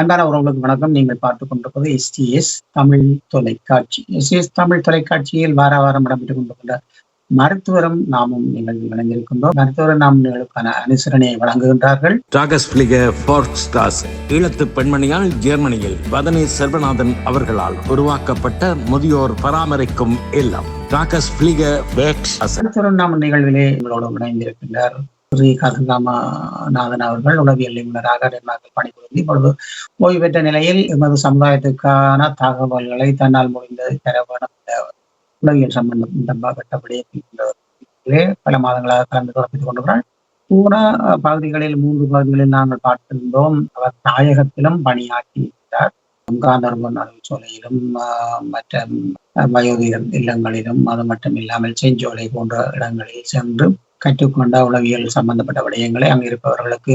அன்பான உறவுகளுக்கு வணக்கம். நீங்கள் பார்த்துக் கொண்டிருப்பது எஸ்டிஎஸ் தமிழ் தொலைக்காட்சி. எஸ்டிஎஸ் தமிழ் தொலைக்காட்சியில் வார வாரம் இடம்பெற்றுக் கொண்டிருக்கின்ற மருத்துவரும் நாமும் நீங்கள் இணைந்திருக்கின்றோம். மருத்துவரும் நாம் நிகழ்வுக்கான அனுசரணையை வழங்குகின்றார்கள். ஈழத்து பெண்மணியால் ஜெர்மனியில் வதனி செல்வநாதன் அவர்களால் உருவாக்கப்பட்ட முதியோர் பராமரிக்கும் இல்லம். மருத்துவரும் நாம் நிகழ்விலே எங்களோடு இணைந்திருக்கின்றார் ஸ்ரீ கதிர்காமநாதன் அவர்கள். உளவியல் நிபுணராக டென்மார்க்கில் பணிபுரிந்து இப்பொழுது ஓய்வு பெற்ற நிலையில் எமது சமுதாயத்துக்கான தகவல்களை தன்னால் முடிந்த தர வேண்டும் உளவியல் சம்பந்தப்பட்டபடியே பல மாதங்களாக கலந்து தொடர்பித்துக் கொண்டிருக்கிறார். போன பகுதிகளில் 3 பகுதிகளில் நாங்கள் பார்த்திருந்தோம். அவர் தாயகத்திலும் பணியாற்றியிருக்கிறார். காந்தர்பன் சோலையிலும் மற்ற வயோதிகர் இல்லங்களிலும் அது மட்டும் இல்லாமல் செஞ்சோலை போன்ற இடங்களில் சென்று கற்றுக்கொண்ட உளவியல் சம்பந்தப்பட்ட விடயங்களை அங்கு இருப்பவர்களுக்கு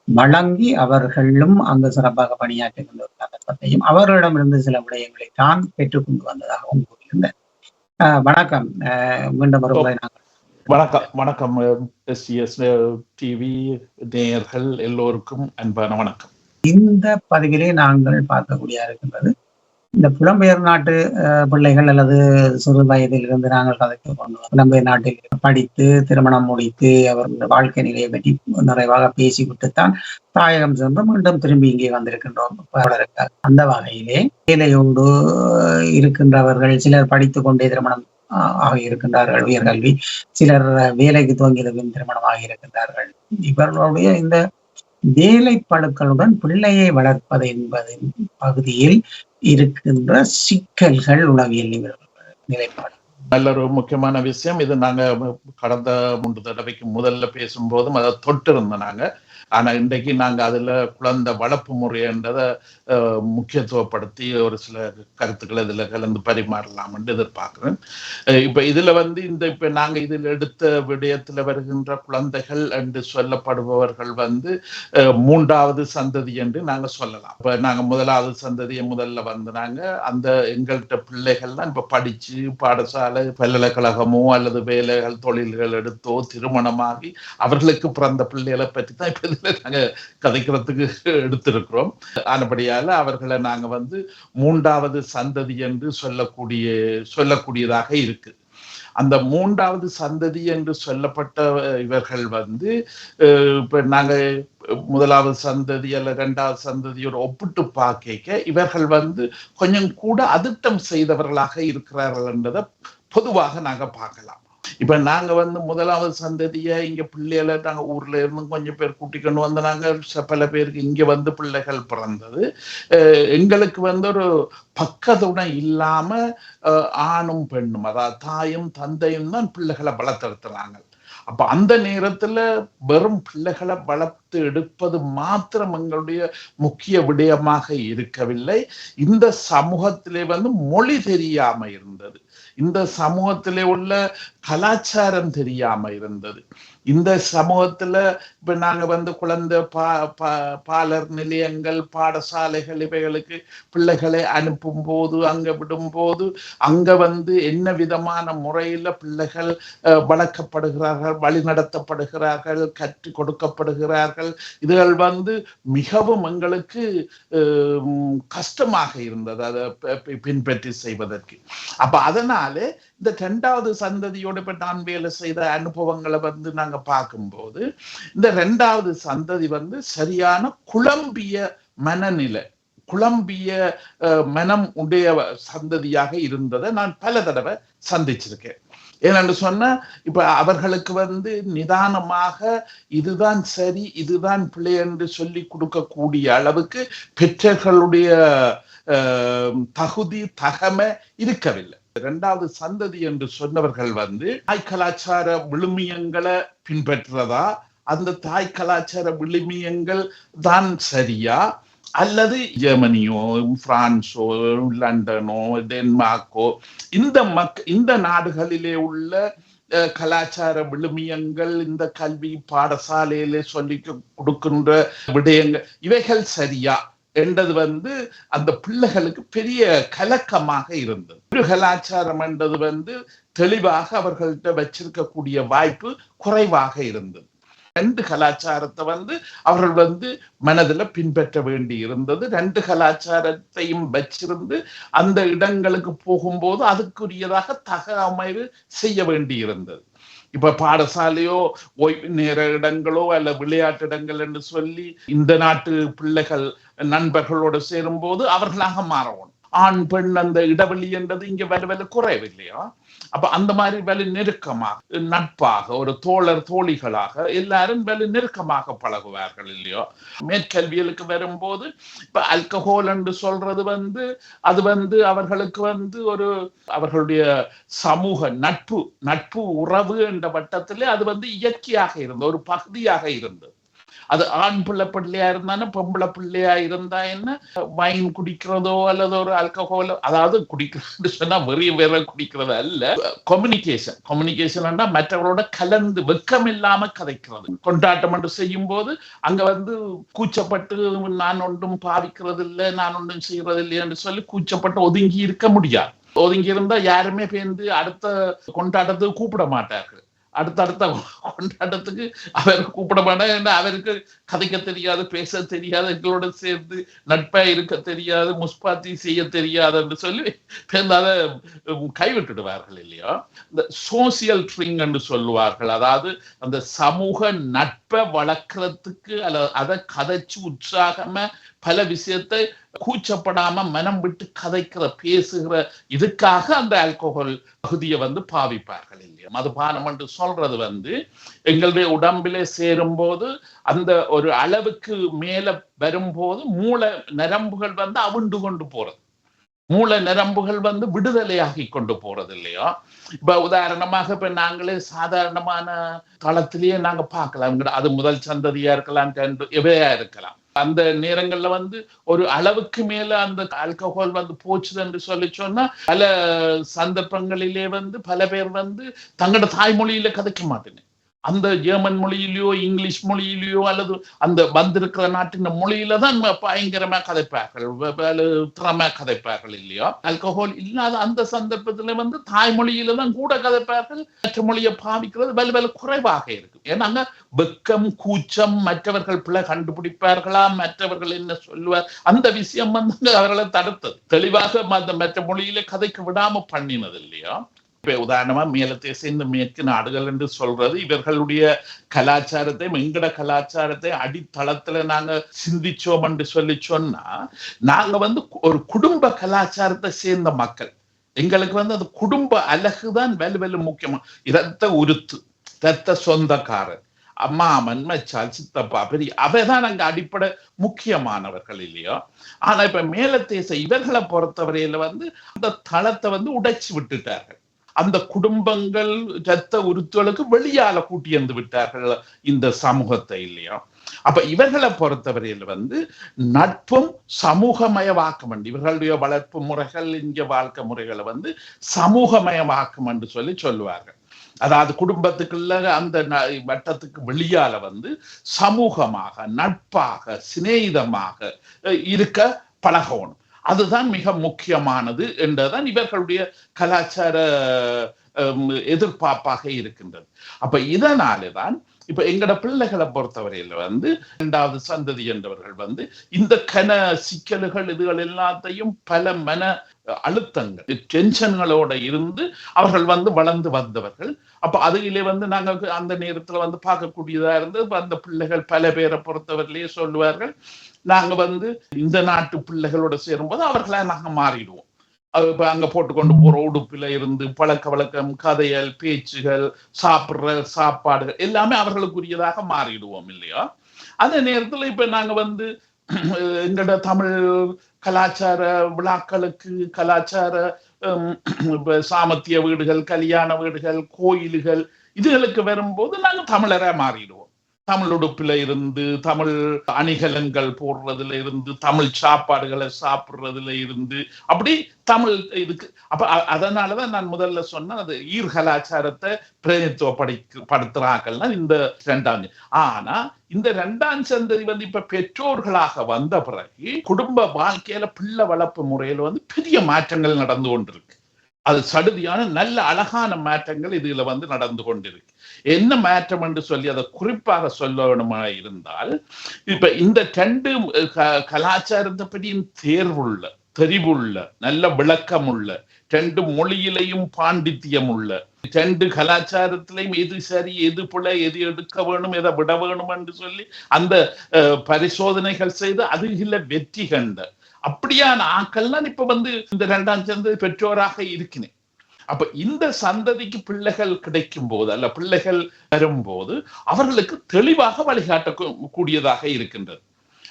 வழங்கி அவர்களும் அங்கு சிறப்பாக பணியாற்றி கொண்ட சந்தர்ப்பத்தையும் அவர்களிடமிருந்து சில விடயங்களை தான் பெற்றுக்கொண்டு வந்ததாகவும் கூறியிருந்தார். வணக்கம். மீண்டும் ஒருமுறை வணக்கம் எஸ்டிஎஸ் டிவி நேயர்கள் எல்லோருக்கும் அன்பான வணக்கம். இந்த பதிவிலே நாங்கள் பார்க்கக்கூடிய இருக்கின்றது இந்த புலம்பெயர் நாட்டு பிள்ளைகள் அல்லது சிறு வயதில் இருந்து நாங்கள் கதைத்து கொண்டோம். புலம்பெயர் நாட்டில் படித்து திருமணம் முடித்து அவர்கள் வாழ்க்கை நிலையை பற்றி நிறைவாக பேசிவிட்டுத்தான் தாயகம் சென்று மீண்டும் திரும்பி இங்கே வந்திருக்கின்றோம். அந்த வகையிலே வேலையோடு இருக்கின்றவர்கள் சிலர் படித்து கொண்டே திருமணம் ஆக இருக்கின்றார்கள், உயர்கல்வி. சிலர் வேலைக்கு துவங்கியதும் திருமணம் ஆகி இருக்கின்றார்கள். இவர்களுடைய இந்த வேலைப்பழுக்களுடன் பிள்ளையை வளர்ப்பது என்பதின் பகுதியில் இருக்கின்ற சிக்கல்கள் உளவியல் நிலைப்பாடு நல்ல ஒரு முக்கியமான விஷயம். இது நாங்க கடந்த 3 தடவைக்கு முதல்ல பேசும்போதும் அதை தொட்டிருந்தோம் நாங்க. ஆனா இன்றைக்கு நாங்க அதுல குழந்தை வளர்ப்பு முறை என்றதை முக்கியத்துவப்படுத்தி ஒரு சில கருத்துக்களை இதுல கலந்து பரிமாறலாம் என்று எதிர்பார்க்கிறேன். இப்ப இதுல இப்ப நாங்க இதில் எடுத்த விடயத்துல வருகின்ற குழந்தைகள் என்று சொல்லப்படுபவர்கள் 3வது சந்ததி என்று நாங்க சொல்லலாம். இப்ப நாங்க 1வது சந்ததியை முதல்ல நாங்க அந்த எங்கள்கிட்ட பிள்ளைகள்லாம் இப்ப படிச்சு பாடசாலை பல்கலைக்கழகமோ அல்லது வேலைகள் தொழில்கள் எடுத்தோ திருமணமாகி அவர்களுக்கு பிறந்த பிள்ளைகளை பற்றி தான் இப்ப நாங்க கதைக்கிறதுக்கு எடுத்திருக்கிறோம். ஆனபடியால அவர்களை நாங்க 3வது சந்ததி என்று சொல்லக்கூடியதாக இருக்கு. அந்த 3வது சந்ததி என்று சொல்லப்பட்ட இவர்கள் இப்ப நாங்க 1வது சந்ததி அல்ல 2வது சந்ததியோட ஒப்பிட்டு பார்க்க இவர்கள் கொஞ்சம் கூட அதிர்ஷ்டம் செய்தவர்களாக இருக்கிறார்கள் என்றதை பொதுவாக நாங்க பார்க்கலாம். இப்ப நாங்க 1வது சந்ததிய இங்க பிள்ளைகளை நாங்க ஊர்ல இருந்து கொஞ்சம் பேர் கூட்டிக்கொண்டு நாங்க பல பேருக்கு இங்க பிள்ளைகள் பிறந்தது. எங்களுக்கு ஒரு பக்கத்துணை இல்லாம ஆணும் பெண்ணும், அதாவது தாயும் தந்தையும் தான் பிள்ளைகளை வளர்த்தெடுத்துறாங்க. அப்ப அந்த நேரத்துல வெறும் பிள்ளைகளை வளர்த்து எடுப்பது மாத்திரம் எங்களுடைய முக்கிய விடயமாக இருக்கவில்லை. இந்த சமூகத்திலே மொழி தெரியாம இருந்தது, இந்த சமூகத்திலே உள்ள கலாச்சாரம் தெரியாம இருந்தது. இந்த சமூகத்துல இப்ப நாங்க குழந்தை பாலர் நிலையங்கள், பாடசாலைகள் இவைகளுக்கு பிள்ளைகளை அனுப்பும் போது அங்க விடும் போது அங்க என்ன விதமான முறையில பிள்ளைகள் வளர்க்கப்படுகிறார்கள், வழிநடத்தப்படுகிறார்கள், கற்றுக் கொடுக்கப்படுகிறார்கள், இதுகள் மிகவும் எங்களுக்கு கஷ்டமாக இருந்தது அதை பின்பற்றி செய்வதற்கு. அப்ப அதனாலே இந்த 2வது சந்ததியோட இப்ப நான் வேலை செய்த அனுபவங்களை நாங்க பார்க்கும்போது இந்த 2வது சந்ததி சரியான குழம்பிய மனநிலை, குழம்பிய மனம் உடைய சந்ததியாக இருந்ததை நான் பல தடவை சந்திச்சிருக்கேன். ஏனென்று சொன்னா இப்ப அவர்களுக்கு நிதானமாக இதுதான் சரி இதுதான் பிள்ளை என்று சொல்லி கொடுக்கக்கூடிய அளவுக்கு பெற்றோர்களுடைய தகுதி தகமை இருக்கவில்லை. 2வது சந்ததி என்று சொன்னவர்கள் தாய் கலாச்சார விழுமியங்களை பின்பற்றுறதா, அந்த தாய் கலாச்சார விழுமியங்கள் தான் சரியா, அல்லது ஜெர்மனியோ பிரான்ஸோ லண்டனோ டென்மார்க்கோ இந்த நாடுகளிலே உள்ள கலாச்சார விழுமியங்கள், இந்த கல்வி பாடசாலையிலே சொல்லி கொடுக்கின்ற விடயங்கள் இவைகள் சரியா என்றது அந்த பிள்ளைகளுக்கு பெரிய கலக்கமாக இருந்தது. ஒரு கலாச்சாரம் என்றது தெளிவாக அவர்கள்ட்ட வச்சிருக்கக்கூடிய வாய்ப்பு குறைவாக இருந்தது. 2 கலாச்சாரத்தை அவர்கள் மனதில் பின்பற்ற வேண்டி இருந்தது. 2 கலாச்சாரத்தையும் வச்சிருந்து அந்த இடங்களுக்கு போகும்போது அதுக்குரியதாக அமைவு செய்ய வேண்டி இருந்தது. இப்ப பாடசாலையோ ஓய்வு நேர இடங்களோ அல்ல விளையாட்டு இடங்கள் என்று சொல்லி இந்த நாட்டு பிள்ளைகள் நண்பர்களோடு சேரும் போது அவர்களாக மாறவும் ஆண் பெண் அந்த இடைவெளி என்றது இங்க வலுவலு குறைவில்லையா? அப்ப அந்த மாதிரி வலு நெருக்கமாக நட்பாக ஒரு தோழர் தோழிகளாக எல்லாரும் வலு நெருக்கமாக பழகுவார்கள் இல்லையோ? மேற்கல்வியலுக்கு வரும்போது இப்ப ஆல்கஹால் என்று சொல்றது அது அவர்களுக்கு ஒரு அவர்களுடைய சமூக நட்பு உறவு என்ற வட்டத்திலே அது இயற்கையாக இருந்தது, ஒரு பகுதியாக இருந்தது. அது ஆண் பிள்ளையா இருந்தாலும் பொம்பளை பிள்ளையா இருந்தா என்ன, வைன் குடிக்கிறதோ அல்லது ஒரு ஆல்கஹால், அதாவது குடிக்கிறது சொன்னா வேற குடிக்கிறது அல்ல, கம்யூனிகேஷன் மற்றவர்களோட கலந்து வெக்கம் இல்லாம கதைக்கிறது. கொண்டாட்டம் என்று செய்யும் போது அங்க கூச்சப்பட்டு நான் ஒன்றும் பாவிக்கிறது இல்லை, நான் ஒன்றும் செய்யறது இல்லை என்று சொல்லி கூச்சப்பட்டு ஒதுங்கி இருக்க முடியாது. ஒதுங்கி இருந்தா யாருமே பேர்ந்து அடுத்த கொண்டாட்டத்துக்கு கூப்பிட மாட்டார்கள். அடுத்தடுத்த கொண்டாட்டத்துக்கு அவர் கூப்பிட மாட்டார். அவருக்கு கதைக்க தெரியாது, பேச தெரியாது, எங்களோட சேர்ந்து நட்பா இருக்க தெரியாது, முஸ்பாத்தி செய்ய தெரியாது என்று சொல்லி அதை கைவிட்டுடுவார்கள் இல்லையா? இந்த சோசியல் ட்ரிங் என்று சொல்லுவார்கள். அதாவது அந்த சமூக நட்பை வளர்க்கறதுக்கு அல்ல அதை கதைச்சு உற்சாகமா பல விஷயத்தை கூச்சப்படாம மனம் விட்டு கதைக்கிற பேசுகிற இதுக்காக அந்த ஆல்கோஹால் பகுதியை பாவிப்பார்கள் இல்லையா? மதுபானம் என்று சொல்றது எங்களுடைய உடம்பிலே சேரும் போது அந்த ஒரு அளவுக்கு மேல வரும்போது மூளை நரம்புகள் அவிண்டு கொண்டு போறது, மூளை நரம்புகள் விடுதலையாகி கொண்டு போறது இல்லையா? இப்ப உதாரணமாக இப்ப நாங்களே சாதாரணமான தளத்திலேயே நாங்க பார்க்கலாம், அது முதல் சந்ததியா இருக்கலாம், எவையா இருக்கலாம். அந்த நேரங்கள்ல ஒரு அளவுக்கு மேல அந்த ஆல்கஹால் போச்சுது என்று சொல்லி சொன்னா பல சந்தர்ப்பங்களிலே பல பேர் தங்களோட தாய்மொழியில கதைக்க மாட்டேன்னு அந்த ஜெர்மன் மொழியிலயோ இங்கிலீஷ் மொழியிலயோ அல்லது அந்த வந்திருக்கிற நாட்டின் மொழியில தான் பயங்கரமா கதைப்பார்கள், திறமா கதைப்பார்கள் இல்லையா? ஆல்கஹால் இல்லாத அந்த சந்தர்ப்பத்துல தாய்மொழியில தான் கூட கதைப்பார்கள், மற்ற மொழியை பாவிக்கிறது வலு குறைவாக இருக்கு. ஏன்னா வெக்கம் கூச்சம், மற்றவர்கள் பிள்ளை கண்டுபிடிப்பார்களா, மற்றவர்கள் என்ன சொல்லுவார், அந்த விஷயம் அவர்களை தடுத்தது, தெளிவாக அந்த மற்ற மொழியில கதைக்கு விடாம பண்ணினது இல்லையா? இப்ப உதாரணமா மேலத்தை சேர்ந்த மேற்கு நாடுகள் என்று சொல்றது இவர்களுடைய கலாச்சாரத்தை, எங்கட கலாச்சாரத்தை அடித்தளத்துல நாங்க சிந்திச்சோம் என்று சொல்லி சொன்னா, நாங்க ஒரு குடும்ப கலாச்சாரத்தை சேர்ந்த மக்கள். எங்களுக்கு அந்த குடும்ப அழகுதான் வலு முக்கியமா. இரத்த உருத்து, இரத்த சொந்தக்காரர், அம்மாமன், மச்சால், சித்தப்பா, பெரிய அவைதான் அங்க அடிப்படை முக்கியமானவர்கள் இல்லையோ? ஆனா இப்ப மேலத்தேச இவர்களை பொறுத்தவரையில அந்த தளத்தை உடைச்சு விட்டுட்டார்கள். அந்த குடும்பங்கள் இரத்த உறுத்துகளுக்கு வெளியால கூட்டி வந்து விட்டார்கள் இந்த சமூகத்தை இல்லையா? அப்ப இவர்களை பொறுத்தவரையில் நட்பும் சமூகமயமாக்கம் என்று இவர்களுடைய வளர்ப்பு முறைகள், இங்க வாழ்க்கை முறைகளை சமூகமயமாக்கம் என்று சொல்லுவார்கள். அதாவது குடும்பத்துக்குள்ள அந்த வட்டத்துக்கு வெளியால சமூகமாக, நட்பாக, சிநேகிதமாக இருக்க பழகணும். அதுதான் மிக முக்கியமானது என்றுதான் இவர்களுடைய கலாச்சார எதிர்பார்ப்பாக இருக்கின்றது. அப்ப இதனாலேதான் இப்ப எங்கட பிள்ளைகளை பொறுத்தவரையில 2வது சந்ததி என்றவர்கள் இந்த கன சிக்கல்கள் இதுகள் எல்லாத்தையும் பல மன அழுத்தங்கள், டென்ஷன்களோட இருந்து அவர்கள் வளர்ந்து வந்தவர்கள். அப்ப அதிலே நாங்க அந்த நேரத்துல பார்க்கக்கூடியதா இருந்து அந்த பிள்ளைகள் பல பேரை பொறுத்தவரையிலேயே சொல்லுவார்கள், நாங்க இந்த நாட்டு பிள்ளைகளோட சேரும்போது அவர்களா நாங்க மாறிடுவோம். அங்க போட்டுக்கொண்டு போற உடுப்புல இருந்து பழக்க வழக்கம், கதைகள், பேச்சுகள், சாப்பிடுற சாப்பாடுகள் எல்லாமே அவர்களுக்குரியதாக மாறிடுவோம் இல்லையா? அந்த நேரத்துல இப்ப நாங்க எங்களோட தமிழ் கலாச்சார விழாக்களுக்கு, கலாச்சார சாமத்திய வீடுகள், கல்யாண வீடுகள், கோயில்கள் இதுகளுக்கு வரும்போது நாங்க தமிழரா மாறிடுவோம். தமிழ் உடுப்புல இருந்து, தமிழ் அணிகலன்கள் போடுறதுல இருந்து, தமிழ் சாப்பாடுகளை சாப்பிடுறதுல இருந்து, அப்படி தமிழ் இதுக்கு. அப்ப அதனாலதான் நான் முதல்ல சொன்னேன், அது ஈர் கலாச்சாரத்தை பிரதிநிதித்துவப்படுத்துறாங்கன்னா இந்த 2ஆம். ஆனா இந்த 2ஆம் சந்ததி இப்ப பெற்றோர்களாக வந்த பிறகு குடும்ப வாழ்க்கையில பிள்ளை வளர்ப்பு முறையில பெரிய மாற்றங்கள் நடந்து கொண்டிருக்கு. அது சடுதியான நல்ல அழகான மாற்றங்கள் இதுல வந்து நடந்து கொண்டிருக்கு. என்ன மாற்றம் என்று சொல்லி அதை குறிப்பாக சொல்லணுமா இருந்தால், இப்ப இந்த 2 கலாச்சாரத்தை பற்றியும் தேர்வுள்ள, தெரிவுள்ள, நல்ல விளக்கம் உள்ள, 2 மொழியிலையும் பாண்டித்தியம் உள்ள, 2 கலாச்சாரத்திலையும் எது சரி, எது பிழை, எது எடுக்க வேணும், எதை விட வேணும் என்று சொல்லி அந்த பரிசோதனைகள் செய்து அதுல வெற்றி கண்ட அப்படியான ஆக்கள் தான் இப்ப வந்து இந்த 2ஆம் சந்ததி பெற்றோராக இருக்கிறேன். அப்ப இந்த சந்ததிக்கு பிள்ளைகள் கிடைக்கும் போது அல்ல பிள்ளைகள் வரும்போது அவர்களுக்கு தெளிவாக வழிகாட்டக்கூடியதாக இருக்கின்றது.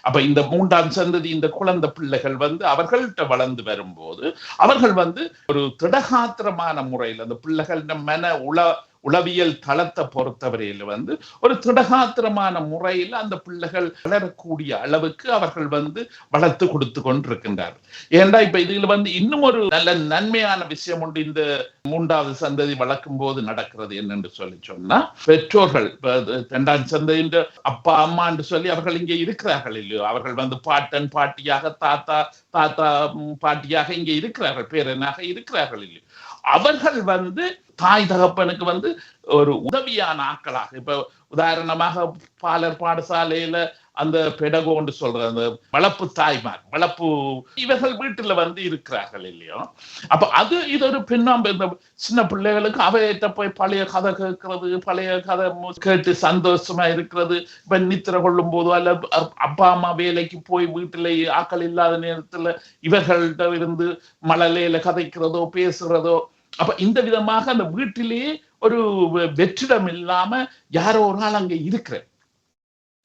அப்ப இந்த 3ஆம் சந்ததி இந்த குழந்தை பிள்ளைகள் வந்து அவர்கள்ட்ட வளர்ந்து வரும்போது அவர்கள் வந்து ஒரு திடகாத்திரமான முறையில் அந்த பிள்ளைகள் மன உளவியல் தளத்தை பொறுத்தவரையில் வந்து ஒரு திடகாத்திரமான முறையில் அந்த பிள்ளைகள் வளரக்கூடிய அளவுக்கு அவர்கள் வந்து வளர்த்து கொடுத்து கொண்டிருக்கின்றார்கள். ஏண்டா இப்ப இதுல வந்து இன்னும் ஒரு நல்ல நன்மையான விஷயம் உண்டு. இந்த 3வது சந்ததி வளர்க்கும் போது நடக்கிறது என்னன்னு சொல்லி சொன்னா, பெற்றோர்கள் 2ஆம் சந்ததியின் அப்பா அம்மா என்று சொல்லி அவர்கள் இங்கே இருக்கிறார்கள் இல்லையோ, அவர்கள் வந்து பாட்டன் பாட்டியாக தாத்தா பாட்டியாக இங்கே இருக்கிறார்கள், பேரனாக இருக்கிறார்கள் இல்லையோ, அவர்கள் வந்து தாய் தகப்பனுக்கு வந்து ஒரு உதவியான ஆட்களாக, இப்ப உதாரணமாக பாலர் பாடசாலையில அந்த பெடகோன்னு சொல்ற அந்த வளர்ப்பு தாய்மார், வளர்ப்பு இவர்கள் வீட்டுல வந்து இருக்கிறார்கள் இல்லையோ. அப்ப அது இது ஒரு பின்னாம்பு. இந்த சின்ன பிள்ளைகளுக்கு அவையிட்ட போய் பழைய கதை கேட்கறது, பழைய கதை கேட்டு சந்தோஷமா இருக்கிறது. இப்ப நித்திர கொள்ளும் போதோ அல்ல அப்பா அம்மா வேலைக்கு போய் வீட்டுல ஆக்கள் இல்லாத நேரத்துல இவர்கள்ட்ட இருந்து மழலையில கதைக்கிறதோ பேசுறதோ. அப்ப இந்த விதமாக அந்த வீட்டிலேயே ஒரு வெற்றிடம் இல்லாம யாரோ ஒரு நாள் அங்க இருக்கிற.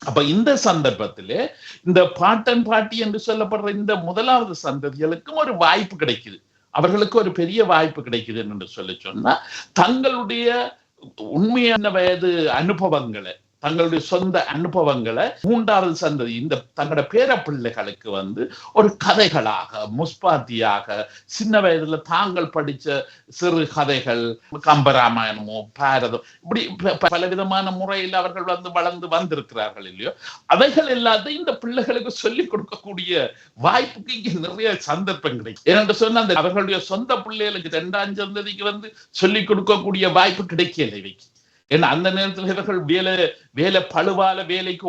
அப்ப இந்த சந்தர்ப்பத்திலே இந்த பாட்டன் பாட்டி என்று சொல்லப்படுற இந்த 1வது சந்ததிகளுக்கும் ஒரு வாய்ப்பு கிடைக்குது. அவர்களுக்கு ஒரு பெரிய வாய்ப்பு கிடைக்குது என்று சொல்லி சொன்னா, தங்களுடைய உண்மையான வயது அனுபவங்களை, தங்களுடைய சொந்த அனுபவங்களை 3வது சந்ததி இந்த தங்களோட பேர பிள்ளைகளுக்கு வந்து ஒரு கதைகளாக, முஸ்பாத்தியாக, சின்ன வயதுல தாங்கள் படிச்ச சிறு கதைகள், கம்பராமாயணமோ பாரதம், இப்படி பலவிதமான முறையில் அவர்கள் வந்து வளர்ந்து வந்திருக்கிறார்கள் இல்லையோ, அவைகள் எல்லாத்தையும் இந்த பிள்ளைகளுக்கு சொல்லிக் கொடுக்கக்கூடிய வாய்ப்புக்கு இங்க நிறைய சந்தர்ப்பம் கிடைக்கும். ஏனென்று சொன்னா அந்த அவர்களுடைய சொந்த பிள்ளைகளுக்கு 2ஆம் சந்ததிக்கு வந்து சொல்லிக் கொடுக்கக்கூடிய வாய்ப்பு கிடைக்கல இவைக்கு. ஏன்னா அந்த நேரத்தில் இவர்கள் வேலை பழுவால வேலைக்கு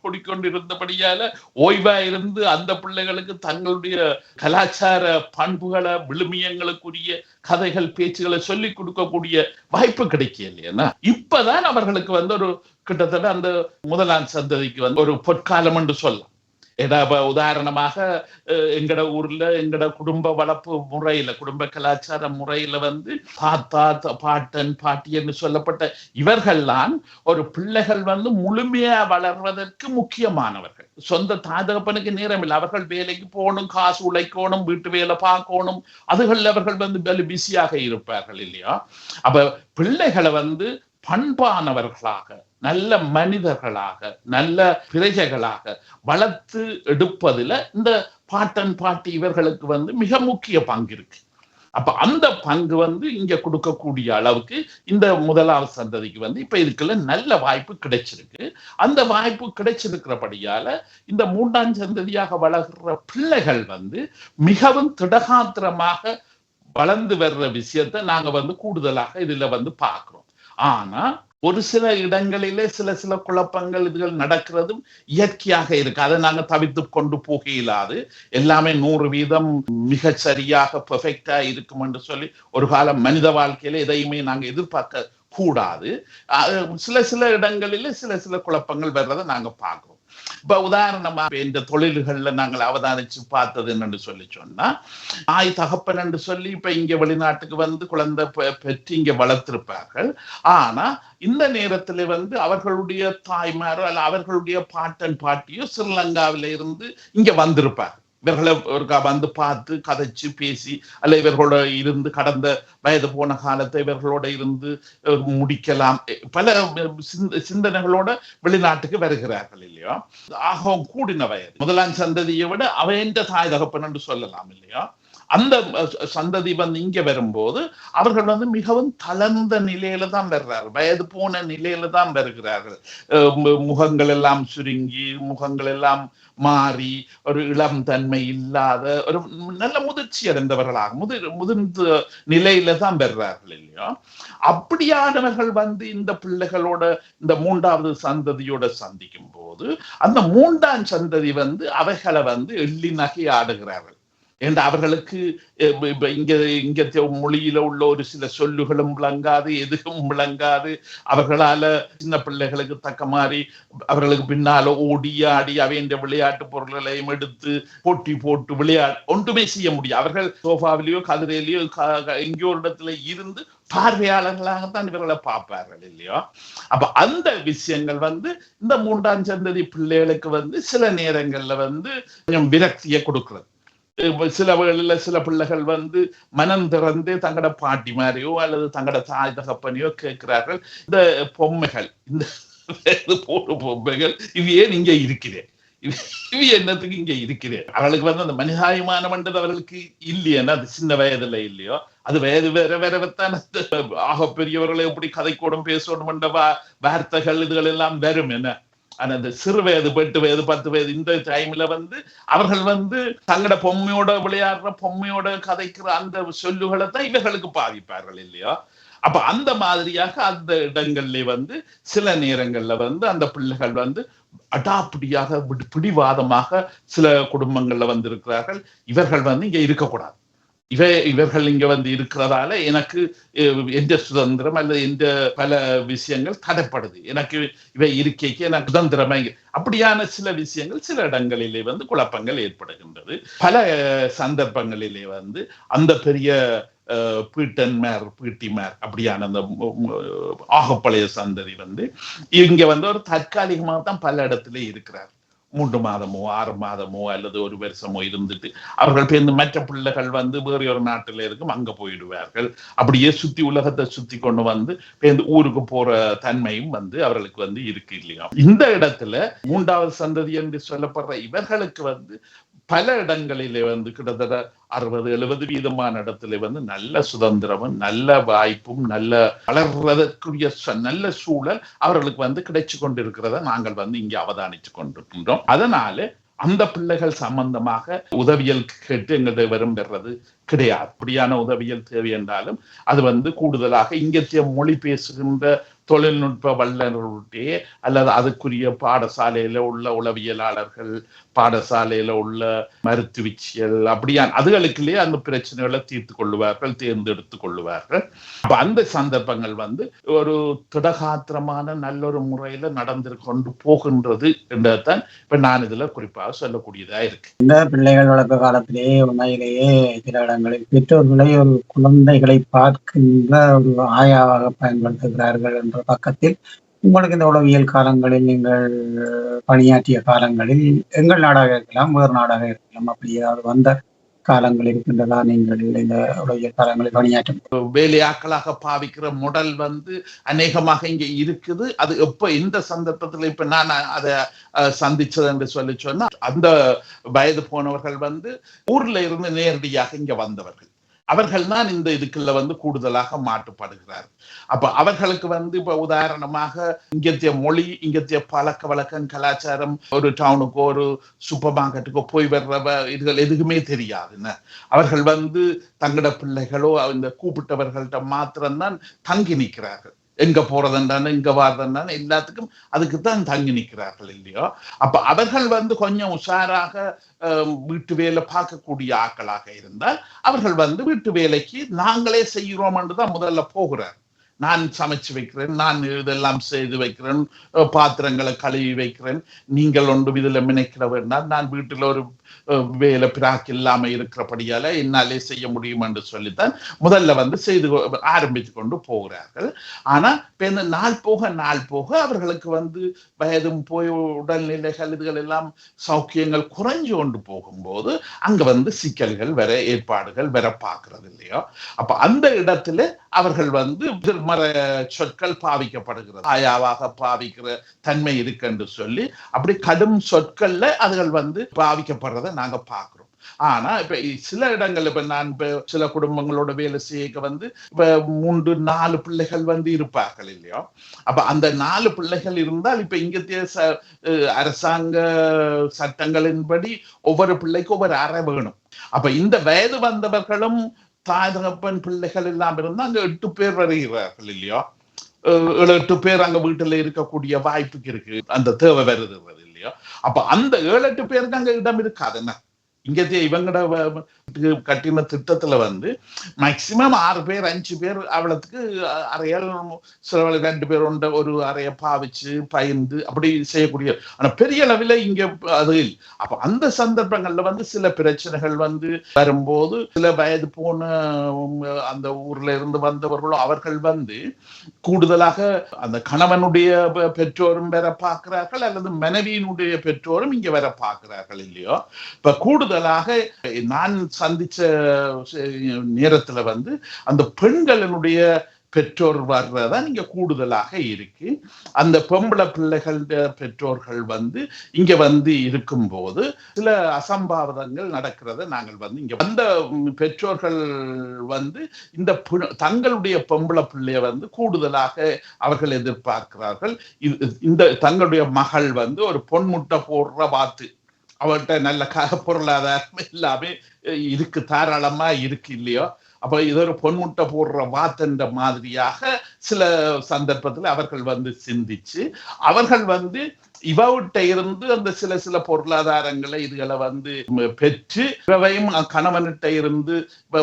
ஓடிக்கொண்டு இருந்தபடியால ஓய்வா இருந்து அந்த பிள்ளைகளுக்கு தங்களுடைய கலாச்சார பண்புகளை, விழுமியங்களுக்குரிய கதைகள், பேச்சுகளை சொல்லிக் கொடுக்கக்கூடிய வாய்ப்பு கிடைக்கல இல்லையா. இப்பதான் அவர்களுக்கு வந்து ஒரு கிட்டத்தட்ட அந்த 1ஆம் சந்ததிக்கு வந்து ஒரு பொற்காலம் என்று சொல்லலாம். உதாரணமாக எங்கட ஊர்ல எங்கட குடும்ப வளர்ப்பு முறையில, குடும்ப கலாச்சார முறையில வந்து தாத்தா பாட்டன் பாட்டி என்று சொல்லப்பட்ட இவர்கள்தான் ஒரு பிள்ளைகள் வந்து முழுமையா வளர்வதற்கு முக்கியமானவர்கள். சொந்த தாதகப்பனுக்கு நேரம் இல்லை, அவர்கள் வேலைக்கு போகணும், காசு உழைக்கணும், வீட்டு வேலை பார்க்கணும், அதுகள் அவர்கள் வந்து பிஸியாக இருப்பார்கள் இல்லையா. அப்ப பிள்ளைகளை வந்து பண்பானவர்களாக, நல்ல மனிதர்களாக, நல்ல பிரஜைகளாக வளர்த்து எடுப்பதில் இந்த பாட்டன் பாட்டி இவர்களுக்கு வந்து மிக முக்கிய பங்கு இருக்கு. அப்ப அந்த பங்கு வந்து இங்க கொடுக்கக்கூடிய அளவுக்கு இந்த 1வது சந்ததிக்கு வந்து இப்ப இதுக்குள்ள நல்ல வாய்ப்பு கிடைச்சிருக்கு. அந்த வாய்ப்பு கிடைச்சிருக்கிறபடியால இந்த 3ஆம் சந்ததியாக வளர்கிற பிள்ளைகள் வந்து மிகவும் திடகாத்திரமாக வளர்ந்து வர்ற விஷயத்தை நாங்க வந்து கூடுதலாக இதுல வந்து பார்க்கிறோம். ஆனா ஒரு சில இடங்களிலே சில குழப்பங்கள் இதுகள் நடக்கிறதும் இயற்கையாக இருக்கு. அதை நாங்க தவிர்த்து கொண்டு போக இயலாது. எல்லாமே 100% மிக சரியாக பெர்ஃபெக்டா இருக்கும் என்று சொல்லி ஒரு காலம் மனித வாழ்க்கையில எதையுமே நாங்க எதிர்பார்க்க கூடாது. சில இடங்களிலே சில குழப்பங்கள் வர்றதை நாங்க பார்க்கிறோம். இப்ப உதாரணமா இந்த தொழில்கள்ல நாங்கள் அவதானிச்சு பார்த்தது என்னன்னு சொல்லி சொன்னா, தாய் தகப்பன் என்று சொல்லி இப்ப இங்க வெளிநாட்டுக்கு வந்து குழந்தை பெற்று இங்க வளர்த்திருப்பார்கள். ஆனா இந்த நேரத்துல வந்து அவர்களுடைய தாய்மாரோ அல்ல அவர்களுடைய பாட்டன் பாட்டியோ ஸ்ரீலங்காவில இருந்து இங்க வந்திருப்பார். இவர்களை வந்து பார்த்து கதைச்சு பேசி அல்ல இவர்களோட இருந்து கடந்த வயது போன காலத்தை இவர்களோட இருந்து முடிக்கலாம், பல சிந்தனைகளோட வெளிநாட்டுக்கு வருகிறார்கள் இல்லையா. ஆக கூடின வயது 1ஆம் சந்ததியை விட அவன் தாய் தகப்பன் என்று சொல்லலாம் இல்லையா. அந்த சந்ததி வந்து இங்க வரும்போது அவர்கள் வந்து மிகவும் தளர்ந்த நிலையில தான் வர்றார்கள், வயது போன நிலையில தான் வருகிறார்கள். முகங்கள் எல்லாம் சுருங்கி, முகங்கள் எல்லாம் மாறி, ஒரு இளம் தன்மை இல்லாத ஒரு நல்ல முதிர்ச்சி அடைந்தவர்களாக முதிர்ந்த நிலையில தான் வர்றார்கள் இல்லையா. அப்படியானவர்கள் வந்து இந்த பிள்ளைகளோட இந்த மூன்றாவது சந்ததியோட சந்திக்கும் போது அந்த மூன்றாம் சந்ததி வந்து அவைகளை வந்து எள்ளி நகை ஆடுகிறார்கள். என்று அவர்களுக்கு இங்க மொழியில உள்ள ஒரு சில சொல்லுகளும் விளங்காது, எதுவும் விளங்காது. அவர்களால சின்ன பிள்ளைகளுக்கு தக்க மாதிரி அவர்களுக்கு பின்னால ஓடி ஆடி அவைன்ற விளையாட்டு பொருள்களையும் எடுத்து போட்டி போட்டு ஒன்றுமே செய்ய முடியும். அவர்கள் சோஃபாவிலேயோ கதிரையிலேயோ எங்கேயோ ஒரு இடத்துல இருந்து பார்வையாளர்களாகத்தான் இவர்களை பார்ப்பார்கள் இல்லையோ. அப்ப அந்த விஷயங்கள் வந்து இந்த மூன்றாம் சந்ததி பிள்ளைகளுக்கு வந்து சில நேரங்கள்ல வந்து கொஞ்சம் விரக்தியை கொடுக்கிறது. சில பிள்ளைகள் வந்து மனம் திறந்து தங்கட பாட்டி மாதிரியோ அல்லது தங்கட தாய் தகப்பனையோ கேட்கிறார்கள், இந்த பொம்மைகள், இந்த போடு பொம்மைகள் இது ஏன் இங்க இருக்கிறேன், இது என்னத்துக்கு இங்க இருக்கிறேன். அவர்களுக்கு வந்து அந்த மனிதாயமானது அவர்களுக்கு இல்லையன்னா அது சின்ன வயதுல இல்லையோ, அது வயது வேற வேறத்தான் ஆக பெரியவர்களை எப்படி கதை கூடம் பேசணும் என்ற வார்த்தைகள் இதுகள் எல்லாம் வரும். என்ன ஆனா அந்த சிறு வயது 8 வயது 10 வயது இந்த டைம்ல வந்து அவர்கள் வந்து தங்களோட பொம்மையோட விளையாடுற பொம்மையோட கதைக்கிற அந்த சொல்லுகளை தான் இவர்களுக்கு பாதிப்பார்கள் இல்லையா. அப்ப அந்த மாதிரியாக அந்த இடங்கள்ல வந்து சில நேரங்கள்ல வந்து அந்த பிள்ளைகள் வந்து அடாப்பிடியாக பிடிவாதமாக சில குடும்பங்கள்ல வந்து இருக்கிறார்கள். இவர்கள் வந்து இங்க இருக்கக்கூடாது, இவர்கள் இங்க வந்து இருக்கிறதால எனக்கு எந்த சுதந்திரம் அல்லது எந்த பல விஷயங்கள் தடைப்படுது, எனக்கு இவை இருக்கைக்கு எனக்கு சுதந்திரமா அப்படியான சில விஷயங்கள் சில இடங்களிலே வந்து குழப்பங்கள் ஏற்படுகின்றது. பல சந்தர்ப்பங்களிலே வந்து அந்த பெரிய பீட்டன்மார் பீட்டிமார் அப்படியான அந்த ஆகப்பழைய சந்ததி வந்து இங்க வந்து ஒரு தற்காலிகமாக தான் பல இடத்துல இருக்கிறார். 3 மாதமோ 6 மாதமோ அல்லது 1 வருஷமோ இருந்துட்டு அவர்கள் பேருந்து மற்ற பிள்ளைகள் வந்து வேறு ஒரு நாட்டில இருக்கும் அங்க போயிடுவார்கள். அப்படியே சுத்தி உலகத்தை சுத்தி கொண்டு வந்து பேருந்து ஊருக்கு போற தன்மையும் வந்து அவர்களுக்கு வந்து இருக்கு இல்லையா. இந்த இடத்துல மூன்றாவது சந்ததி என்று சொல்லப்படுற இவர்களுக்கு வந்து பல இடங்களிலே வந்து கிட்டத்தட்ட 60-70% இடத்துல வந்து நல்ல சுதந்திரமும் நல்ல வாய்ப்பும் நல்ல வளர்வதற்குரிய நல்ல சூழல் அவர்களுக்கு வந்து கிடைச்சு கொண்டிருக்கிறத நாங்கள் வந்து இங்கே அவதானித்து கொண்டிருக்கின்றோம். அதனால அந்த பிள்ளைகள் சம்பந்தமாக உதவியல் கேட்டு எங்களுடைய வரும் பெறது கிடையாது. அப்படியான உதவியல் தேவை என்றாலும் அது வந்து கூடுதலாக இங்கத்திய மொழி பேசுகின்ற தொழில்நுட்ப வல்லுநர்களுடைய அல்லது அதுக்குரிய பாடசாலையில உள்ள உளவியலாளர்கள், பாடசாலையில உள்ள மருத்துவச்சியல் அப்படியான அதுகளுக்குள்ளேயே அந்த பிரச்சனைகளை தீர்த்து கொள்ளுவார்கள், தேர்ந்தெடுத்துக் கொள்ளுவார்கள். அப்ப அந்த சந்தர்ப்பங்கள் வந்து ஒரு திடகாத்திரமான நல்ல ஒரு முறையில நடந்து கொண்டு போகின்றது என்றதான் இப்ப நான் இதுல குறிப்பாக சொல்லக்கூடியதா இருக்கு. இந்த பிள்ளைகள் வளர்ப்பு காலத்திலேயே உண்மையிலேயே சில இடங்களில் பெற்றோர்களை ஒரு குழந்தைகளை பார்க்கின்ற ஒரு ஆயாவாக பயன்படுத்துகிறார்கள் என்ற பக்கத்தில் உங்களுக்கு இந்த உளவியல் காலங்களில் நீங்கள் பணியாற்றிய காலங்களில் எங்கள் நாடாக இருக்கலாம், வேறு நாடாக இருக்கலாம், அப்படி ஏதாவது வந்த காலங்கள் இருக்கின்றதா நீங்கள் இந்த உளவியல் காலங்களில் பணியாற்றும் வேலையாக்களாக பாவிக்கிற முடல் வந்து அநேகமாக இங்க இருக்குது. அது எப்ப இந்த சந்தர்ப்பத்துல இப்ப நான் அதை சந்திச்சது என்று சொல்லி சொன்னா அந்த வயது போனவர்கள் வந்து ஊர்ல இருந்து நேரடியாக இங்க வந்தவர்கள், அவர்கள் தான் இந்த இதுக்குள்ள வந்து கூடுதலாக மாட்டுப்படுகிறார். அப்ப அவர்களுக்கு வந்து இப்ப உதாரணமாக இங்கத்திய மொழி, இங்கத்திய பழக்க வழக்கம், கலாச்சாரம், ஒரு டவுனுக்கோ ஒரு சூப்பர் மார்க்கெட்டுக்கோ போய் வர்ற இதுகள் எதுவுமே தெரியாதுன்னு அவர்கள் வந்து தங்கட பிள்ளைகளோ இந்த கூப்பிட்டவர்கள்ட்ட மாத்திரம்தான் தங்கி நிற்கிறார்கள். எங்க போறதுன்றான இங்க வாரதுன்றான எல்லாத்துக்கும் அதுக்குத்தான் தங்கி நிற்கிறார்கள் இல்லையோ. அப்ப அவர்கள் வந்து கொஞ்சம் உஷாராக வீட்டு வேலை பார்க்கக்கூடிய ஆட்களாக இருந்தால் அவர்கள் வந்து வீட்டு வேலைக்கு நாங்களே செய்கிறோம் என்றுதான் முதல்ல போகிறார். நான் சமைச்சு வைக்கிறேன், நான் இதெல்லாம் செய்து வைக்கிறேன், பாத்திரங்களை கழுவி வைக்கிறேன், நீங்கள் ஒன்றும் இதுல நினைக்கிற வேண்டாம், நான் வீட்டுல ஒரு வேலை பிராக்கு இல்லாம இருக்கிறபடியால என்னாலே செய்ய முடியும் என்று சொல்லித்தான் முதல்ல வந்து செய்து ஆரம்பித்து கொண்டு போகிறார்கள். ஆனா இப்ப நாள் போக அவர்களுக்கு வந்து வயதும் போய் உடல்நிலைகள் இதுகள் எல்லாம் சௌக்கியங்கள் குறைஞ்சு கொண்டு போகும்போது அங்க வந்து சிக்கல்கள் வேற ஏற்பாடுகள் வேற பார்க்கறது இல்லையோ. அப்ப அந்த இடத்துல அவர்கள் வந்து மர சொற்கள் பாவிக்கப்படுகிறது, ஆயாவாக பாவிக்கிற தன்மை இருக்கு என்று சொல்லி அப்படி கடும் சொற்கள்ல அதுகள் வந்து பாவிக்கப்படுறது வர்றதை நாங்க பாக்குறோம். ஆனா இப்ப சில இடங்கள்ல இப்ப நான் இப்ப சில குடும்பங்களோட வேலை செய்ய இப்ப 3-4 பிள்ளைகள் இருப்பார்கள் இல்லையோ. அப்ப அந்த 4 பிள்ளைகள் இருந்தால் இப்ப இங்கத்திய அரசாங்க சட்டங்களின்படி ஒவ்வொரு பிள்ளைக்கும் ஒவ்வொரு அறை வேணும். அப்ப இந்த வயது வந்தவர்களும் தாய் தகப்பன் பிள்ளைகள் எல்லாம் இருந்தா அங்க 8 பேர் வருகிறார்கள் இல்லையோ. 7-8 பேர் அங்க வீட்டுல இருக்கக்கூடிய வாய்ப்புக்கு இருக்கு, அந்த தேவை வருது இல்லையோ. அப்ப அந்த 7-8 பேருக்கு அங்க இடம் இருக்காது. என்ன இங்கத்தே இவங்கட கட்டின திட்டத்துல மேக்சிமம் 6 பேர் 5 பேர் அவ்வளவுக்கு அறையால் சில 2 பேர் ஒரு அறைய பாவிச்சு பயந்து அப்படி செய்யக்கூடிய. ஆனா பெரிய அளவில் இங்க அது இல்லை. அப்ப அந்த சந்தர்ப்பங்கள்ல சில பிரச்சனைகள் வரும்போது சில வயது போன அந்த ஊர்ல இருந்து வந்தவர்களும் அவர்கள் கூடுதலாக அந்த கணவனுடைய பெற்றோரும் வர பார்க்கிறார்கள், அல்லது மனைவியினுடைய பெற்றோரும் இங்க வர பார்க்கிறார்கள் இல்லையோ. இப்ப கூடுதலாக நான் சந்திச்ச நேரத்துல அந்த பெண்களினுடைய பெற்றோர் வர்றதான் இங்க கூடுதலாக இருக்கு. அந்த பொம்பளை பிள்ளைகள் பெற்றோர்கள் இங்க இருக்கும்போது சில அசம்பாவிதங்கள் நடக்கிறத நாங்கள் இங்க வந்த பெற்றோர்கள் இந்த தங்களுடைய பொம்பளை பிள்ளைய கூடுதலாக அவர்கள் எதிர்பார்க்கிறார்கள். இந்த தங்களுடைய மகள் ஒரு பொன்முட்டை போடுற வாத்து, அவர்கிட்ட நல்ல பொருளாதாரம் எல்லாமே இருக்கு, தாராளமா இருக்கு இல்லையோ. அப்ப இது ஒரு பொன்முட்டை போடுற வாத்தென்ற மாதிரியாக சில சந்தர்ப்பத்தில் அவர்கள் சிந்திச்சு அவர்கள் இவகிட்ட இருந்து அந்த சில பொருளாதாரங்களை இதுகளை பெற்று இவையும் கணவன்கிட்ட இருந்து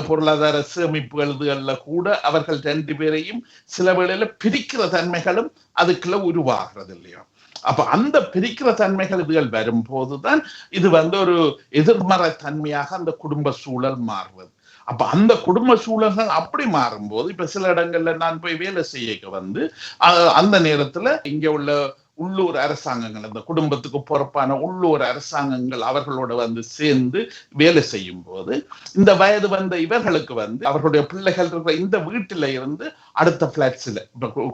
பொருளாதார சேமிப்புகள் இதுகள்ல கூட அவர்கள் 2 பேரையும் சில வேளையில பிரிக்கிற தன்மைகளும் அதுக்குள்ள உருவாகிறது இல்லையோ. அப்ப அந்த பிரிக்கிற தன்மைகள் இதுகள் வரும்போதுதான் இது ஒரு எதிர்மறை தன்மையாக அந்த குடும்ப சூழல் மாறுவது. அப்ப அந்த குடும்ப சூழல்கள் அப்படி மாறும்போது இப்ப சில இடங்கள்ல நான் போய் வேலை செய்ய அந்த நேரத்துல இங்க உள்ள உள்ளூர் அரசாங்கங்கள், அந்த குடும்பத்துக்கு பொறுப்பான உள்ளூர் அரசாங்கங்கள் அவர்களோட சேர்ந்து வேலை செய்யும் போது இந்த வயது இவர்களுக்கு அவர்களுடைய பிள்ளைகள் இருக்கிற இந்த வீட்டில இருந்து அடுத்த பிளாட்ஸ்ல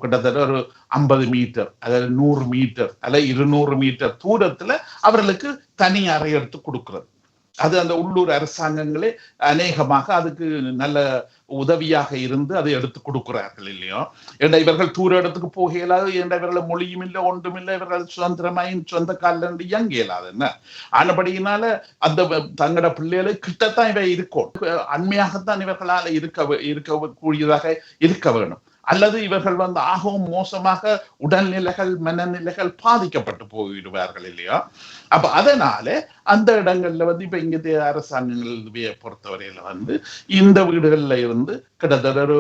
கிட்டத்தட்ட ஒரு 50 மீட்டர் அதாவது 100 மீட்டர் அல்ல 200 மீட்டர் தூரத்துல அவர்களுக்கு தனி அறை எடுத்து கொடுக்கிறது. அது அந்த உள்ளூர் அரசாங்கங்களே அநேகமாக அதுக்கு நல்ல உதவியாக இருந்து அதை எடுத்து கொடுக்கிறார்கள் இல்லையோ. ஏன்னா இவர்கள் தூர இடத்துக்கு போக இயலாது, ஏன்னா இவர்கள் மொழியும் இல்லை ஒன்றும் இல்லை, இவர்கள் சுதந்திரமாய் சொந்த காலில் இயங்க இயலாது. என்ன ஆனபடியினால அந்த தங்களோட பிள்ளைகளை கிட்டத்தான் இவை இருக்கும், அண்மையாகத்தான் இவர்களால் இருக்கக்கூடியதாக இருக்க வேணும். அல்லது இவர்கள் ஆகவும் மோசமாக உடல்நிலைகள் மனநிலைகள் பாதிக்கப்பட்டு போயிடுவார்கள் இல்லையா. அப்ப அதனால அந்த இடங்கள்ல இப்ப இங்க அரசாங்கங்கள் பொறுத்தவரையில இந்த வீடுகள்ல இருந்து கிட்டத்தட்ட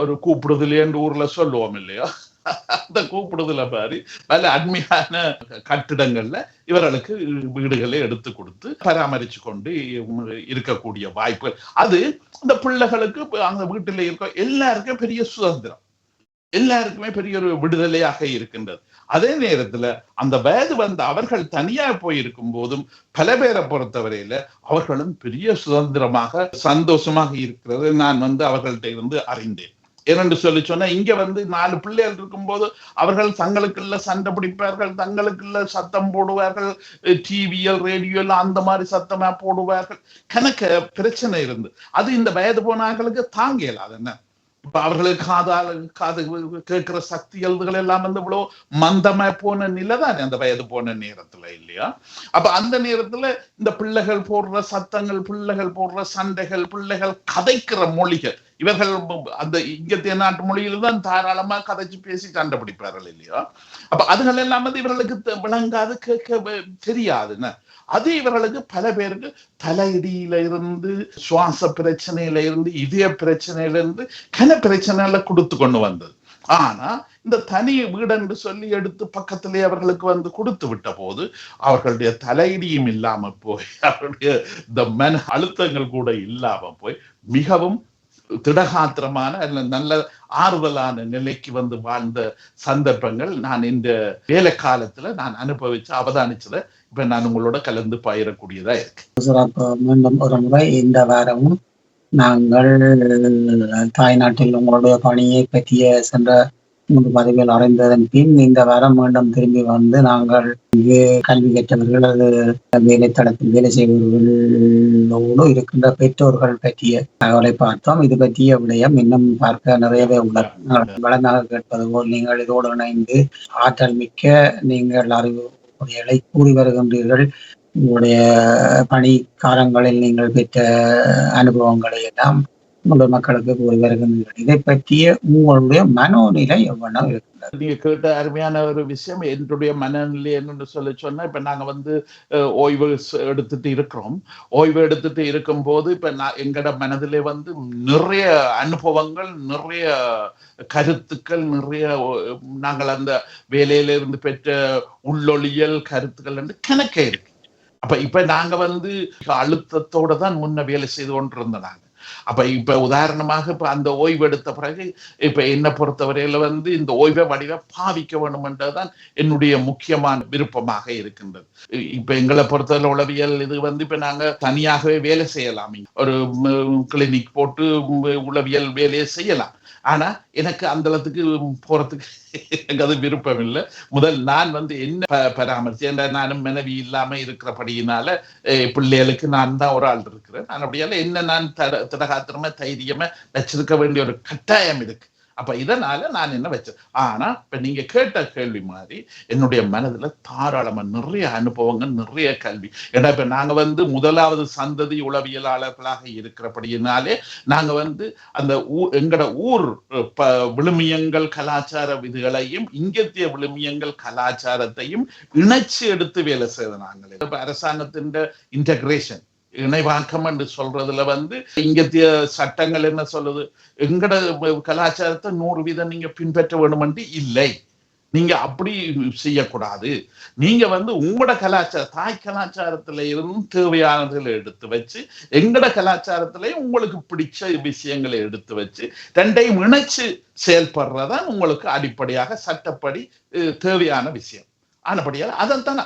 ஒரு கூப்பிடுதல் என்று ஊர்ல சொல்லுவோம் இல்லையா, அந்த கூப்பிடுதல மாதிரி பல அண்மையான கட்டிடங்கள்ல இவர்களுக்கு வீடுகளை எடுத்து கொடுத்து பராமரிச்சு கொண்டு இருக்கக்கூடிய வாய்ப்புகள். அது அந்த பிள்ளைகளுக்கு அந்த வீட்டில இருக்க எல்லாருக்கும் பெரிய சுதந்திரம், எல்லாருக்குமே பெரிய ஒரு விடுதலையாக இருக்கின்றது. அதே நேரத்துல அந்த வயது அவர்கள் தனியா போயிருக்கும் போதும் பல பேரை பொறுத்தவரையில அவர்களும் பெரிய சுதந்திரமாக சந்தோஷமாக இருக்கிறது நான் அவர்கள்ட்ட இருந்து அறிந்தேன். ஏனென்று சொன்னா இங்க 4 பிள்ளைகள் இருக்கும்போது அவர்கள் தங்களுக்குள்ள சண்டை பிடிப்பார்கள், தங்களுக்குள்ள சத்தம் போடுவார்கள், டிவியல் ரேடியோல அந்த மாதிரி சத்தமா போடுவார்கள், கணக்க பிரச்சனை இருந்து அது இந்த வயது போனார்களுக்கு தாங்க இயலாது. என்ன இப்ப அவர்களுக்கு காது கேட்கிற சக்தி எழுதுகள் எல்லாம் இவ்வளவு மந்தமா போன நிலைதான் அந்த வயது போன நேரத்துல இல்லையா. அப்ப அந்த நேரத்துல இந்த பிள்ளைகள் போடுற சத்தங்கள், பிள்ளைகள் போடுற சண்டைகள், பிள்ளைகள் கதைக்கிற மொழிகள், இவர்கள் அந்த இங்கத்திய நாட்டு மொழியில தான் தாராளமா கதைச்சு பேசி கண்டுபிடிப்பார்கள் இல்லையா. அப்ப அதுகள் எல்லாம் இவர்களுக்கு விளங்காது, கேட்க தெரியாதுன்னு. அது இவர்களுக்கு பல பேருக்கு தலையிடியில இருந்து, சுவாச பிரச்சனையில இருந்து, இதய பிரச்சனையில இருந்து கன பிரச்சனைகளை கொடுத்து கொண்டு வந்தது. ஆனா இந்த தனி வீடு என்று சொல்லி எடுத்து பக்கத்திலே அவர்களுக்கு கொடுத்து விட்ட போது அவர்களுடைய தலையிடியும் இல்லாம போய், அவருடைய இந்த மன அழுத்தங்கள் கூட இல்லாம போய் மிகவும் திடகாத்திரமான நல்ல ஆறுதலான நிலைக்கு வாழ்ந்த சந்தர்ப்பங்கள் நான் இந்த வேலை காலத்துல நான் அனுபவிச்சு அவதானிச்சதை இப்ப நான் உங்களோட கலந்து பயிரக்கூடியதா இருக்கு. மீண்டும் ஒரு முறை இந்த வாரமும் நாங்கள் தாய்நாட்டில் உங்களுடைய பணியை பற்றிய சென்ற 3 பதவிகள் அடைந்ததன் பின் இந்த வாரம் மீண்டும் திரும்பி வந்து நாங்கள் இங்கே கல்வி கற்றவர்கள் அது வேலைத்தளத்தில் வேலை செய்பவர்களோடு இருக்கின்ற பெற்றோர்கள் பற்றிய தகவலை பார்த்தோம். இது பற்றிய விடயம் இன்னும் பார்க்க நிறையவே உள்ளது. வளமாக கேட்பது போல் நீங்கள் இதோடு இணைந்து ஆற்றல் மிக்க நீங்கள் அறிவுரைகளை கூறி வருகின்றீர்கள். உங்களுடைய பணி காலங்களில் நீங்கள் பெற்ற அனுபவங்களை எல்லாம் உங்கள் மக்களுக்கு கூறி வருகின்றீர்கள். இதை பற்றிய உங்களுடைய மனோநிலை எவ்வளவு இருக்கிறது? நீங்க கேட்ட அருமையான ஒரு விஷயம். என்னுடைய மனநிலை என்னன்னு சொன்னா, இப்ப நாங்க வந்து ஓய்வு எடுத்துட்டு இருக்கிறோம். ஓய்வு எடுத்துட்டு இருக்கும் போது இப்ப எங்கட மனதிலே வந்து நிறைய அனுபவங்கள், நிறைய கருத்துக்கள், நிறைய நாங்கள் அந்த வேலையில இருந்து பெற்ற உள்ளொளியல் கருத்துக்கள் என்று கணக்கே இருக்கு. இப்ப நாங்க வந்து அழுத்தத்தோட தான் முன்ன வேலை செய்து கொண்டிருந்தோம் நாங்க. இப்ப உதாரணமாக இப்ப அந்த ஓய்வு எடுத்த பிறகு இப்ப என்னை பொறுத்தவரையில வந்து இந்த ஓய்வை வடிவ பாவிக்க வேண்டும் என்றுதான் என்னுடைய முக்கியமான விருப்பமாக இருக்கின்றது. இப்ப எங்களை பொறுத்தவரை உளவியல் இது வந்து இப்ப நாங்க தனியாகவே வேலை செய்யலாம், ஒரு கிளினிக் போட்டு உளவியல் வேலையை செய்யலாம். ஆனா எனக்கு அந்த இடத்துக்கு போறதுக்கு எனக்கு அது விருப்பம் இல்லை. முதல் நான் வந்து என்ன பராமரிச்சு, நானும் மனைவி இல்லாம இருக்கிறபடியினால பிள்ளைகளுக்கு நான் தான் ஒரு ஆள் இருக்கிறேன். நான் அப்படியால என்ன நான் திடகாத்திரமா தைரியமா வச்சிருக்க வேண்டிய ஒரு கட்டாயம் இருக்கு. இதனால நான் என்ன வச்சேன். ஆனா இப்ப நீங்க கேட்ட கேள்வி மாதிரி என்னுடைய மனதுல தாராளமா நிறைய அனுபவங்கள், நிறைய கல்வி. ஏன்னா இப்ப நாங்க வந்து முதலாவது சந்ததி உளவியலாளர்களாக இருக்கிறபடியினாலே நாங்க வந்து அந்த எங்கட ஊர் விழுமியங்கள் கலாச்சார விதிகளையும் இங்கத்திய விழுமியங்கள் கலாச்சாரத்தையும் இணைச்சு எடுத்து வேலை செய்த நாங்கள். இப்ப அரசாங்கத்தின் இன்டகிரேஷன், இணைவாக்கம் என்று சொல்றதுல வந்து இங்கத்திய சட்டங்கள் என்ன சொல்லுது, எங்கட கலாச்சாரத்தை 100% நீங்க பின்பற்ற வேண்டும் என்று இல்லை. நீங்க அப்படி செய்யக்கூடாது. நீங்க வந்து உங்களோட தாய் கலாச்சாரத்தில இருந்து தேவையானதுகளை எடுத்து வச்சு, எங்கட கலாச்சாரத்திலையும் உங்களுக்கு பிடிச்ச விஷயங்களை எடுத்து வச்சு ரெண்டையும் இணைச்சு செயல்படுறதான் உங்களுக்கு அடிப்படையாக சட்டப்படி தேவையான விஷயம். ஆனபடியால் அதான்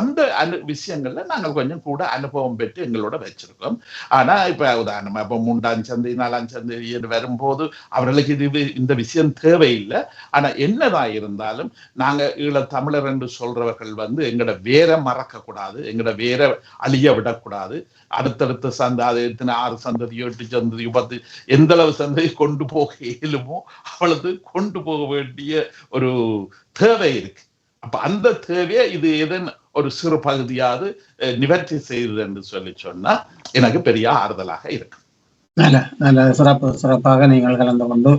அந்த விஷயங்கள்ல நாங்கள் கொஞ்சம் கூட அனுபவம் பெற்று எங்களோட வச்சிருக்கோம். ஆனா இப்ப உதாரணமா இப்ப 3ஆம் சந்தை 4ஆம் சந்தை வரும்போது அவர்களுக்கு இந்த விஷயம் தேவையில்லை. ஆனா என்னதான் இருந்தாலும் நாங்க ஈழத்தமிழர் என்று சொல்றவர்கள் வந்து எங்கட வேற மறக்க கூடாது, எங்கட வேற அழிய விடக்கூடாது. அடுத்தடுத்த சந்தை 6 சந்ததி 8 சந்ததி 10 எந்த அளவு சந்ததி கொண்டு போக இயலுமோ அவ்வளவு கொண்டு போக வேண்டிய ஒரு தேவை இருக்கு. அந்த தேவையை இது எதன் ஒரு சிறு பகுதியாவது நிவர்த்தி செய்யுது என்று சொன்னா எனக்கு பெரிய ஆறுதலாக இருக்கு. நல்ல சிறப்பாக நீங்கள் கலந்து கொண்டு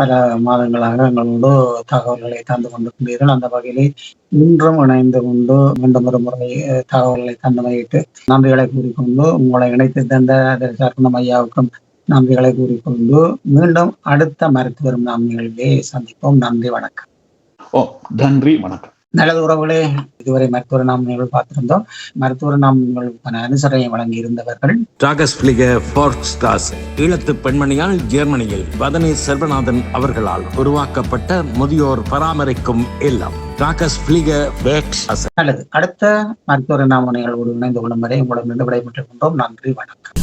பல மாதங்களாக எங்களோடு தகவல்களை தந்து கொண்டிருக்கிறீர்கள். அந்த வகையிலே இன்றும் இணைந்து கொண்டு மீண்டும் ஒரு முறை தகவல்களை தந்தமையிட்டு நன்றிகளை கூறிக்கொண்டு, உங்களை இணைத்து தந்த சர்க்குணம் ஐயாவுக்கும் நன்றிகளை கூறிக்கொண்டு மீண்டும் அடுத்த மருத்துவரும் நாம் நிகழ்விலே சந்திப்போம். நன்றி, வணக்கம். நன்றி, வணக்கம். நல்லது உறவுகளே, இதுவரை மருத்துவ நாம் நிகழ்வு பார்த்திருந்தோம். மருத்துவ நாம் நிகழ்வுக்கான அனுசரணை வழங்கி இருந்தவர்கள் ஈழத்து பெண்மணியால் ஜெர்மனியில் வதனி செல்வநாதன் அவர்களால் உருவாக்கப்பட்ட முதியோர் பராமரிக்கும் இல்லம். நல்லது, அடுத்த மருத்துவ நாம் நிகழ்வோடு இணைந்து கொள்ளும் வரை உங்களிடம் விடைபெற்றுக் கொண்டோம். நன்றி, வணக்கம்.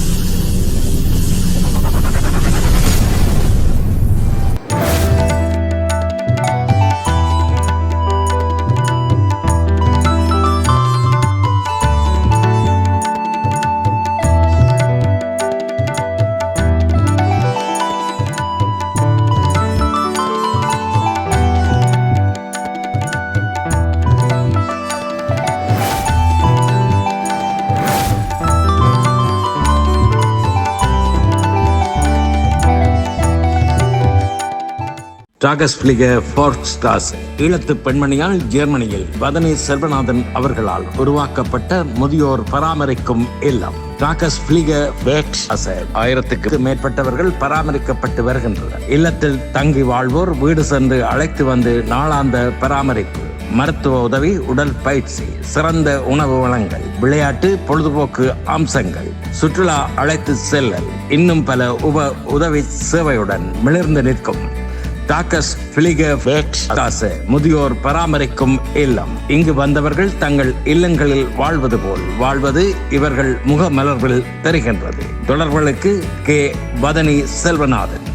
ஈழத்து பெண்மணியால் ஜெர்மனியில் வதனி செல்வநாதன் அவர்களால் உருவாக்கப்பட்ட முதியோர் பராமரிக்கும் இல்லம். 1000க்கு மேற்பட்டவர்கள் பராமரிக்கப்பட்டு வருகின்றனர். இல்லத்தில் தங்கி வாழ்வோர் வீடு சென்று அழைத்து வந்து நாளாந்த பராமரிப்பு, மருத்துவ உதவி, உடல் பயிற்சி, சிறந்த உணவு வளங்கள், விளையாட்டு பொழுதுபோக்கு அம்சங்கள், சுற்றுலா அழைத்து செல்லல், இன்னும் பல உதவி சேவையுடன் மிளிர்ந்து நிற்கும் முதியோர் பராமரிக்கும் இல்லம். இங்கு வந்தவர்கள் தங்கள் இல்லங்களில் வாழ்வது போல் வாழ்வது இவர்கள் முகமலர்வில் தெரிகின்றது. தொடர்புகளுக்கு K. Vathani Selvanathan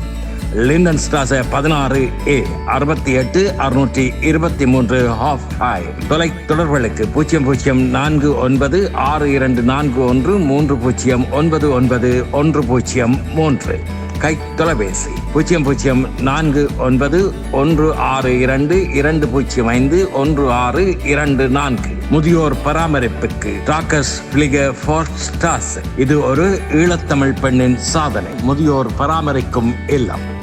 Linden Strasse 16A 68 623 ஹாஃப் ஹை. தொலை தொடர்புகளுக்கு 0042413093. கை தொலைபேசி 004162205124. முதியோர் பராமரிப்புக்கு டாக்கஸ் பிளிகர் ஃபார்ஸ்டாஸ். இது ஒரு ஈழத்தமிழ் பெண்ணின் சாதனை. முதியோர் பராமரிக்கும் இல்லம்.